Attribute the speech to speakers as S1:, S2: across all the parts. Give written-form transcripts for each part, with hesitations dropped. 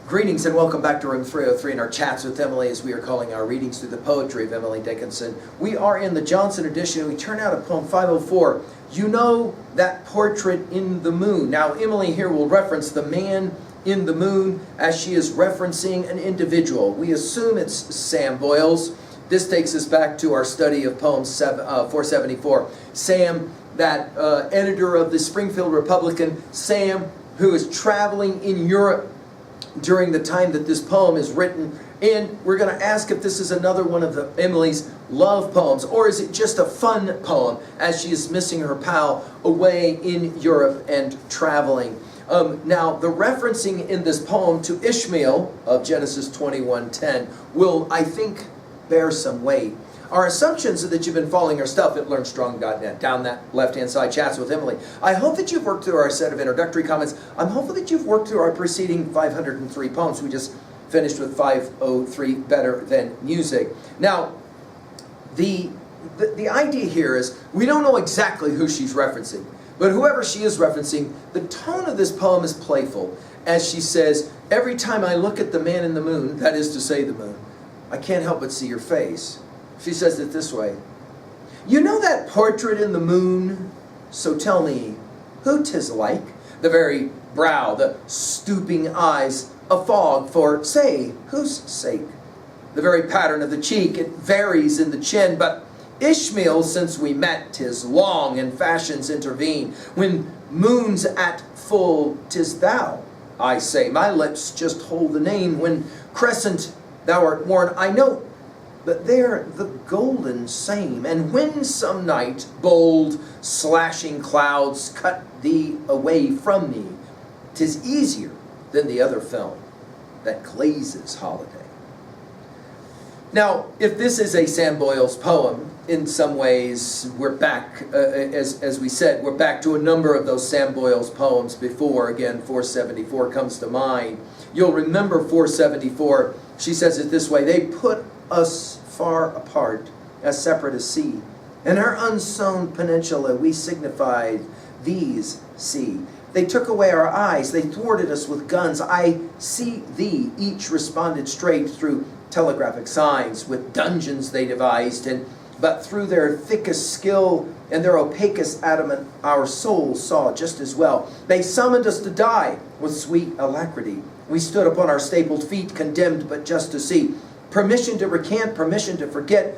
S1: Greetings and welcome back to Room 303 in our Chats with Emily, as we are calling our readings through the poetry of Emily Dickinson. We are in the Johnson edition. We turn out at poem 504, You Know That Portrait in the Moon. Now, Emily here will reference the man in the moon as she is referencing an individual. We assume it's Sam Boyles. This takes us back to our study of poem 474. Sam, that editor of the Springfield Republican, Sam, who is traveling in Europe during the time that this poem is written, and we're going to ask if this is another one of Emily's love poems, or is it just a fun poem as she is missing her pal away in Europe and traveling. Now, the referencing in this poem to Ishmael of Genesis 21:10 will, I think, bear some weight. Our assumptions are that you've been following our stuff at LearnStrong.net, down that left-hand side, Chats with Emily. I hope that you've worked through our set of introductory comments. I'm hopeful that you've worked through our preceding 503 poems. We just finished with 503, Better Than Music. Now, the idea here is we don't know exactly who she's referencing, but whoever she is referencing, the tone of this poem is playful, as she says, every time I look at the man in the moon, that is to say the moon, I can't help but see your face. She says it this way, You know that portrait in the moon? So tell me, who 'tis like? The very brow, the stooping eyes, a fog for, say, whose sake? The very pattern of the cheek, it varies in the chin, but Ishmael, since we met, 'tis long, and fashions intervene. When moon's at full, 'tis thou, I say. My lips just hold the name. When crescent thou art worn, I know, but they're the golden same. And when some night bold slashing clouds cut thee away from me, 'tis easier than the other film that glazes holiday. Now, if this is a Sam Boyles poem, in some ways we're back, as we said, we're back to a number of those Sam Boyles poems before. Again, 474 comes to mind. You'll remember 474, she says it this way, They put us far apart, as separate as sea. In our unsown peninsula we signified these sea. They took away our eyes, they thwarted us with guns. I see thee, each responded straight through telegraphic signs. With dungeons they devised, but through their thickest skill and their opacest adamant our souls saw just as well. They summoned us to die with sweet alacrity. We stood upon our stapled feet, condemned but just to see. Permission to recant, permission to forget.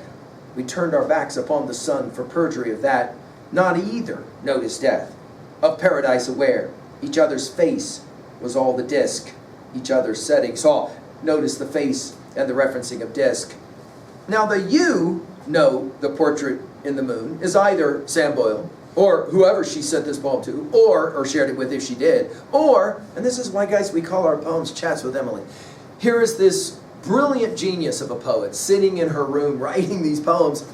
S1: We turned our backs upon the sun for perjury of that. Not either noticed death. Of paradise aware, each other's face was all the disc. Each other's setting saw. Notice the face and the referencing of disc. Now the you know the portrait in the moon is either Sam Boyle, or whoever she sent this poem to, or shared it with if she did, or, and this is why, guys, we call our poems Chats with Emily. Here is this brilliant genius of a poet sitting in her room writing these poems,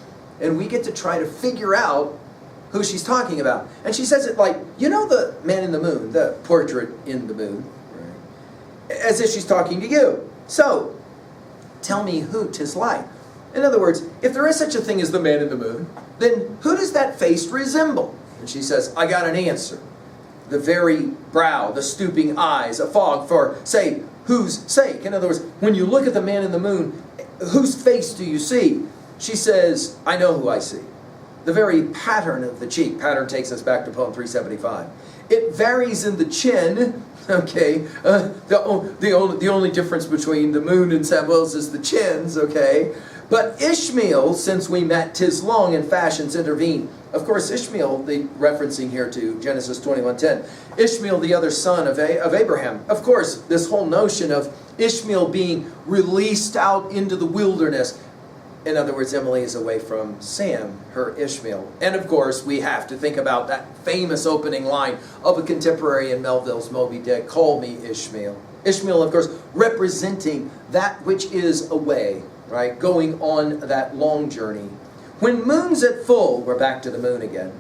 S1: and we get to try to figure out who she's talking about. And she says it like, you know the man in the moon, the portrait in the moon, right? As if she's talking to you. So, tell me who 'tis like. In other words, if there is such a thing as the man in the moon, then who does that face resemble? And she says, I got an answer. The very brow, the stooping eyes, a fog for, say, whose sake? In other words, when you look at the man in the moon, whose face do you see? She says, I know who I see. The very pattern of the cheek. Pattern takes us back to poem 375. It varies in the chin. Okay, the only difference between the moon and Sam Boyles is the chins, okay? But Ishmael, since we met, 'tis long and fashions intervene. Of course, Ishmael, the referencing here to Genesis 21:10. Ishmael, the other son of Abraham. Of course, this whole notion of Ishmael being released out into the wilderness. In other words, Emily is away from Sam, her Ishmael. And of course, we have to think about that famous opening line of a contemporary in Melville's Moby Dick, Call me Ishmael. Ishmael, of course, representing that which is away, right? Going on that long journey. When moon's at full, we're back to the moon again.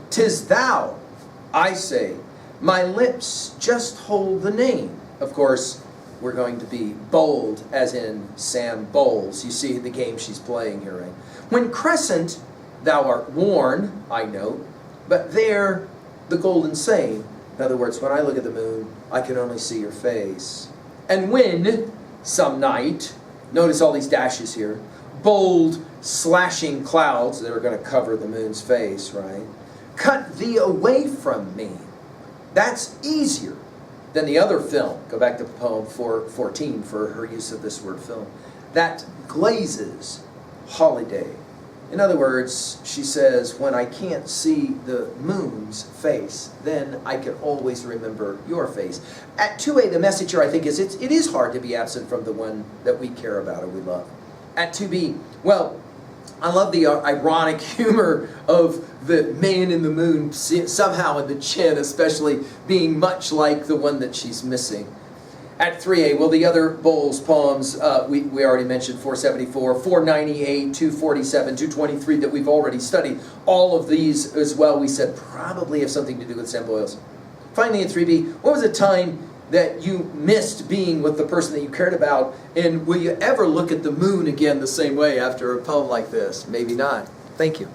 S1: 'Tis thou, I say, my lips just hold the name. Of course, we're going to be bold, as in Sam Bowles. You see the game she's playing here, right? When crescent thou art worn, I note, but there the golden same. In other words, when I look at the moon, I can only see your face. And when, some night, notice all these dashes here, bold, slashing clouds that are going to cover the moon's face, right? Cut thee away from me. That's easier than the other film. Go back to poem 414 for her use of this word film. That glazes holiday. In other words, she says, when I can't see the moon's face, then I can always remember your face. At 2a, the message here, I think, is it is hard to be absent from the one that we care about or we love. At 2b, well, I love the ironic humor of the man in the moon somehow in the chin, especially being much like the one that she's missing. At 3a, well, the other Bowles poems, we already mentioned 474, 498, 247, 223 that we've already studied. All of these as well, we said, probably have something to do with Sam Boyles. Finally, in 3b, what was a time that you missed being with the person that you cared about? And will you ever look at the moon again the same way after a poem like this? Maybe not. Thank you.